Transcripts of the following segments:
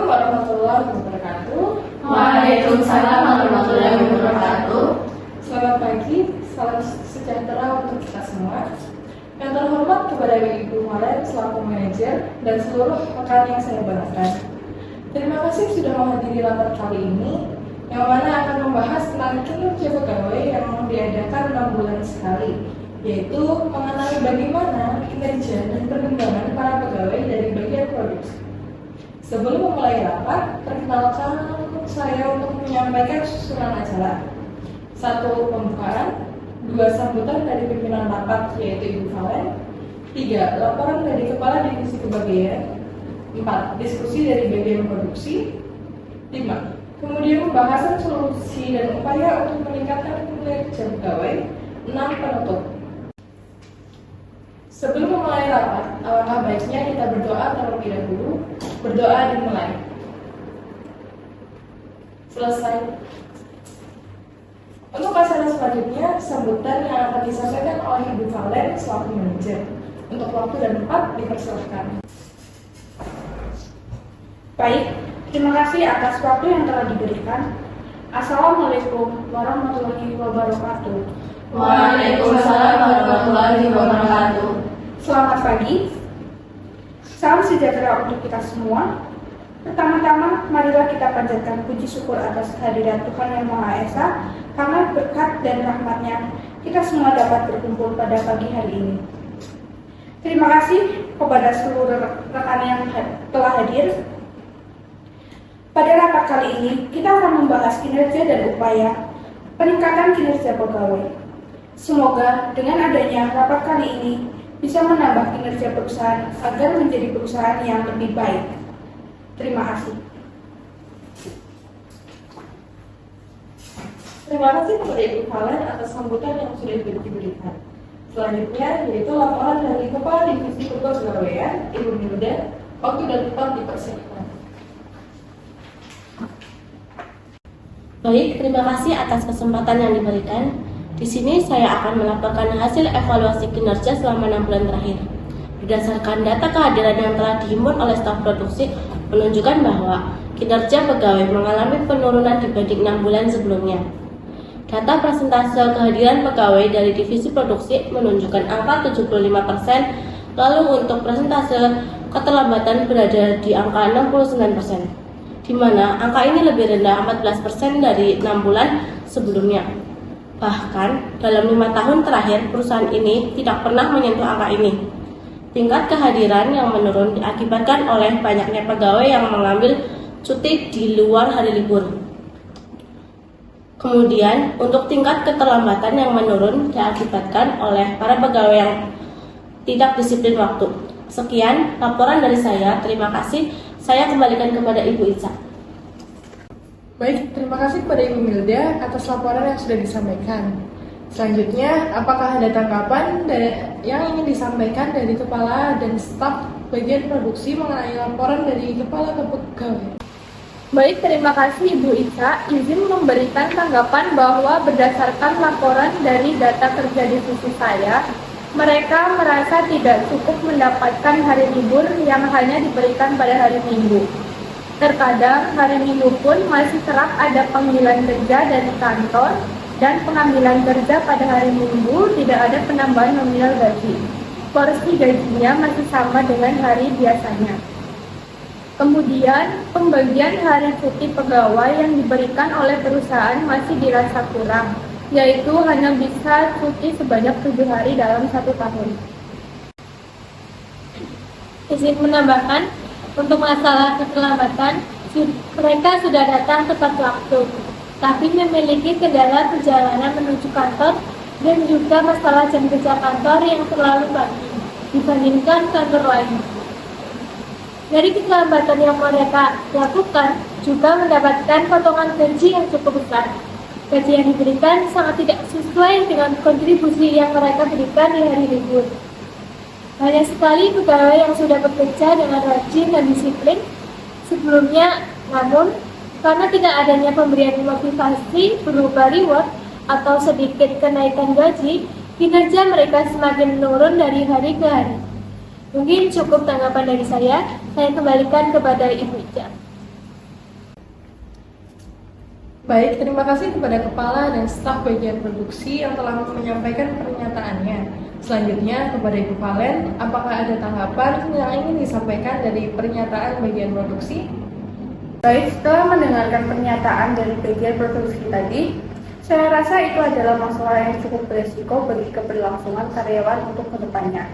warahmatullahi wabarakatuh. Waalaikumsalam warahmatullahi wabarakatuh. Selamat pagi, salam sejahtera untuk kita semua. Yang terhormat kepada Ibu Valen selaku manajer dan seluruh rekan yang saya banggakan. Terima kasih sudah menghadiri rapat kali ini, yang mana akan membahas tentang kinerja pegawai yang diadakan 6 bulan sekali, yaitu mengenai bagaimana kinerja dan perkembangan para pegawai dari bagian produksi. Sebelum memulai rapat, perkenalkan saya untuk menyampaikan susunan acara. 1. Pembukaan, 2. Sambutan dari pimpinan rapat yaitu Ibu Valen, 3. Laporan dari Kepala Divisi Kebagian, 4. Diskusi dari bagian produksi, 5. Kemudian pembahasan solusi dan upaya untuk meningkatkan kinerja pegawai, 6. Penutup. Sebelum memulai rapat, alangkah baiknya kita berdoa terlebih dahulu. Berdoa dimulai. Selesai. Untuk acara selanjutnya, sambutan yang akan disampaikan oleh Ibu Valen selaku manajer. Untuk waktu dan tempat dipersilakan. Baik, terima kasih atas waktu yang telah diberikan. Assalamualaikum warahmatullahi wabarakatuh. Waalaikumsalam warahmatullahi wabarakatuh. Selamat pagi. Salam sejahtera untuk kita semua. Pertama-tama, marilah kita panjatkan puji syukur atas kehadiran Tuhan Yang Maha Esa, karena berkat dan rahmat-Nya kita semua dapat berkumpul pada pagi hari ini. Terima kasih kepada seluruh rekan yang telah hadir. Pada rapat kali ini, kita akan membahas kinerja dan upaya peningkatan kinerja pegawai. Semoga dengan adanya rapat kali ini bisa menambah kinerja perusahaan agar menjadi perusahaan yang lebih baik. Terima kasih. Terima kasih kepada Ibu Valen atas sambutan yang sudah diberikan. Selanjutnya yaitu laporan dari Kepala Divisi Kepegawaian, Ibu Milda. Waktu dan tempat dipersilakan. Baik, terima kasih atas kesempatan yang diberikan. Di sini saya akan melaporkan hasil evaluasi kinerja selama 6 bulan terakhir. Berdasarkan data kehadiran yang telah dihimpun oleh staf produksi menunjukkan bahwa kinerja pegawai mengalami penurunan dibanding 6 bulan sebelumnya. Data persentase kehadiran pegawai dari divisi produksi menunjukkan angka 75%, lalu untuk persentase keterlambatan berada di angka 69%, di mana angka ini lebih rendah 14% dari 6 bulan sebelumnya. Bahkan, dalam 5 tahun terakhir, perusahaan ini tidak pernah menyentuh angka ini. Tingkat kehadiran yang menurun diakibatkan oleh banyaknya pegawai yang mengambil cuti di luar hari libur. Kemudian, untuk tingkat keterlambatan yang menurun diakibatkan oleh para pegawai yang tidak disiplin waktu. Sekian laporan dari saya. Terima kasih. Saya kembalikan kepada Ibu Ica. Baik, terima kasih kepada Ibu Milda atas laporan yang sudah disampaikan. Selanjutnya, apakah ada tanggapan yang ingin disampaikan dari Kepala dan staf bagian produksi mengenai laporan dari Kepala Kepegawaian? Baik, terima kasih Ibu Ica. Izin memberikan tanggapan bahwa berdasarkan laporan dari data kerja divisi saya, mereka merasa tidak cukup mendapatkan hari libur yang hanya diberikan pada hari Minggu. Terkadang hari Minggu pun masih kerap ada panggilan kerja dari kantor dan pengambilan kerja pada hari Minggu tidak ada penambahan nominal gaji. Porsi gajinya masih sama dengan hari biasanya. Kemudian, pembagian hari cuti pegawai yang diberikan oleh perusahaan masih dirasa kurang, yaitu hanya bisa cuti sebanyak 7 hari dalam 1 tahun. Izin menambahkan, untuk masalah keterlambatan, mereka sudah datang tepat waktu, tapi memiliki kendala perjalanan menuju kantor dan juga masalah jam kerja kantor yang terlalu pagi dibandingkan kantor lain. Dari keterlambatan yang mereka lakukan juga mendapatkan potongan gaji yang cukup besar. Gaji yang diberikan sangat tidak sesuai dengan kontribusi yang mereka berikan di hari libur. Banyak sekali pegawai yang sudah bekerja dengan rajin dan disiplin sebelumnya, namun karena tidak adanya pemberian motivasi berupa reward atau sedikit kenaikan gaji, kinerja mereka semakin menurun dari hari ke hari. Mungkin cukup tanggapan dari saya kembalikan kepada Ibu Ica. Baik, terima kasih kepada Kepala dan staf bagian produksi yang telah menyampaikan pernyataannya. Selanjutnya, kepada Ibu Valen, apakah ada tanggapan yang ingin disampaikan dari pernyataan bagian produksi? Baik, setelah mendengarkan pernyataan dari bagian produksi tadi, saya rasa itu adalah masalah yang cukup beresiko bagi keberlangsungan karyawan untuk kedepannya.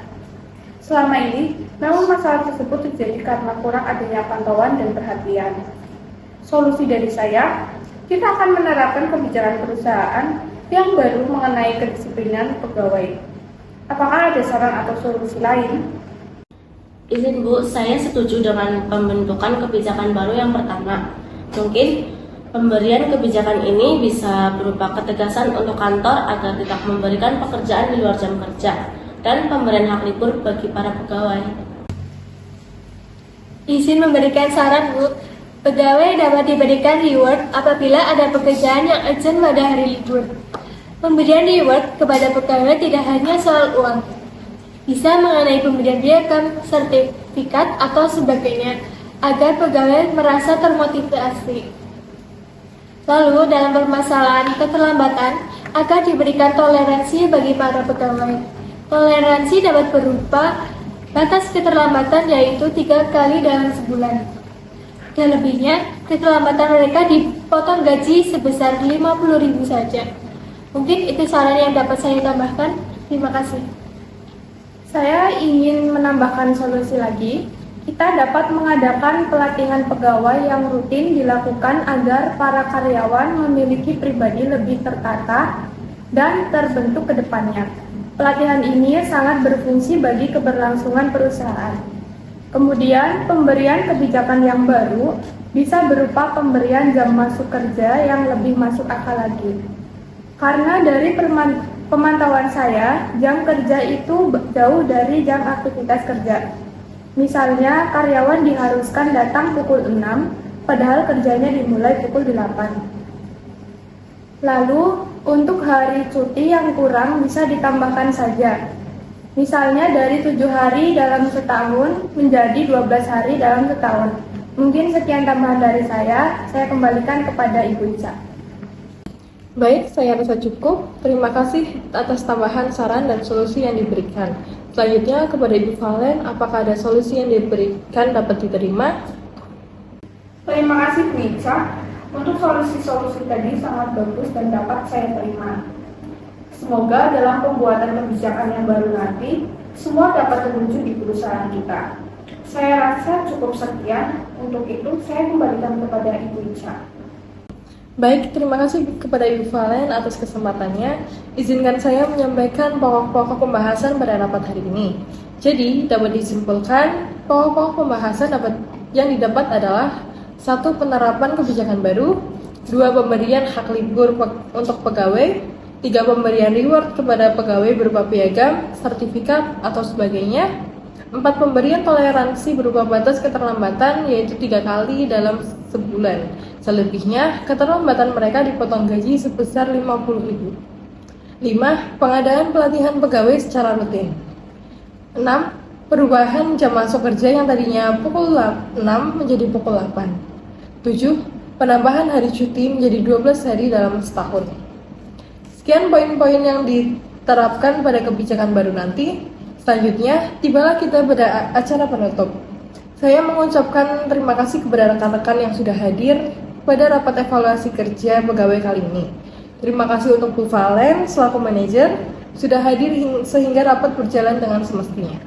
Selama ini, namun masalah tersebut terjadi karena kurang adanya pantauan dan perhatian. Solusi dari saya, kita akan menerapkan kebijakan perusahaan yang baru mengenai kedisiplinan pegawai. Apakah ada saran atau solusi lain? Izin Bu, saya setuju dengan pembentukan kebijakan baru yang pertama. Mungkin pemberian kebijakan ini bisa berupa ketegasan untuk kantor agar tidak memberikan pekerjaan di luar jam kerja dan pemberian hak libur bagi para pegawai. Izin memberikan saran, Bu. Pegawai dapat diberikan reward apabila ada pekerjaan yang urgent pada hari libur. Pemberian reward kepada pegawai tidak hanya soal uang, bisa mengenai pemberian piagam, sertifikat, atau sebagainya, agar pegawai merasa termotivasi. Lalu, dalam permasalahan keterlambatan, akan diberikan toleransi bagi para pegawai. Toleransi dapat berupa batas keterlambatan yaitu 3 kali dalam sebulan. Dan lebihnya, keterlambatan mereka dipotong gaji sebesar 50.000 saja. Mungkin itu saran yang dapat saya tambahkan. Terima kasih. Saya ingin menambahkan solusi lagi. Kita dapat mengadakan pelatihan pegawai yang rutin dilakukan agar para karyawan memiliki pribadi lebih tertata dan terbentuk ke depannya. Pelatihan ini sangat berfungsi bagi keberlangsungan perusahaan. Kemudian, pemberian kebijakan yang baru bisa berupa pemberian jam masuk kerja yang lebih masuk akal lagi. Karena dari pemantauan saya, jam kerja itu jauh dari jam aktivitas kerja. Misalnya, karyawan diharuskan datang pukul 6, padahal kerjanya dimulai pukul 8. Lalu, untuk hari cuti yang kurang bisa ditambahkan saja. Misalnya dari 7 hari dalam setahun menjadi 12 hari dalam setahun. Mungkin sekian tambahan dari saya kembalikan kepada Ibu Ica. Baik, saya rasa cukup. Terima kasih atas tambahan saran dan solusi yang diberikan. Selanjutnya kepada Ibu Valen, apakah ada solusi yang diberikan dapat diterima? Terima kasih Bu Ica. Untuk solusi-solusi tadi sangat bagus dan dapat saya terima. Semoga dalam pembuatan kebijakan yang baru nanti, semua dapat terwujud di perusahaan kita. Saya rasa cukup sekian. Untuk itu, saya kembalikan kepada Ibu Ica. Baik, terima kasih kepada Ibu Valen atas kesempatannya. Izinkan saya menyampaikan pokok-pokok pembahasan pada rapat hari ini. Jadi, dapat disimpulkan, pokok-pokok pembahasan yang didapat adalah 1. Penerapan kebijakan baru, 2. Pemberian hak libur untuk pegawai, 3. Pemberian reward kepada pegawai berupa piagam, sertifikat, atau sebagainya. 4. Pemberian toleransi berupa batas keterlambatan yaitu 3 kali dalam sebulan. Selebihnya, keterlambatan mereka dipotong gaji sebesar 50.000. 5. Pengadaan pelatihan pegawai secara rutin. 6. Perubahan jam masuk kerja yang tadinya pukul 6 menjadi pukul 8. 7. Penambahan hari cuti menjadi 12 hari dalam setahun. Sekian poin-poin yang diterapkan pada kebijakan baru nanti. Selanjutnya, tibalah kita pada acara penutup. Saya mengucapkan terima kasih kepada rekan-rekan yang sudah hadir pada rapat evaluasi kerja pegawai kali ini. Terima kasih untuk Bu Valen selaku manajer sudah hadir sehingga rapat berjalan dengan semestinya.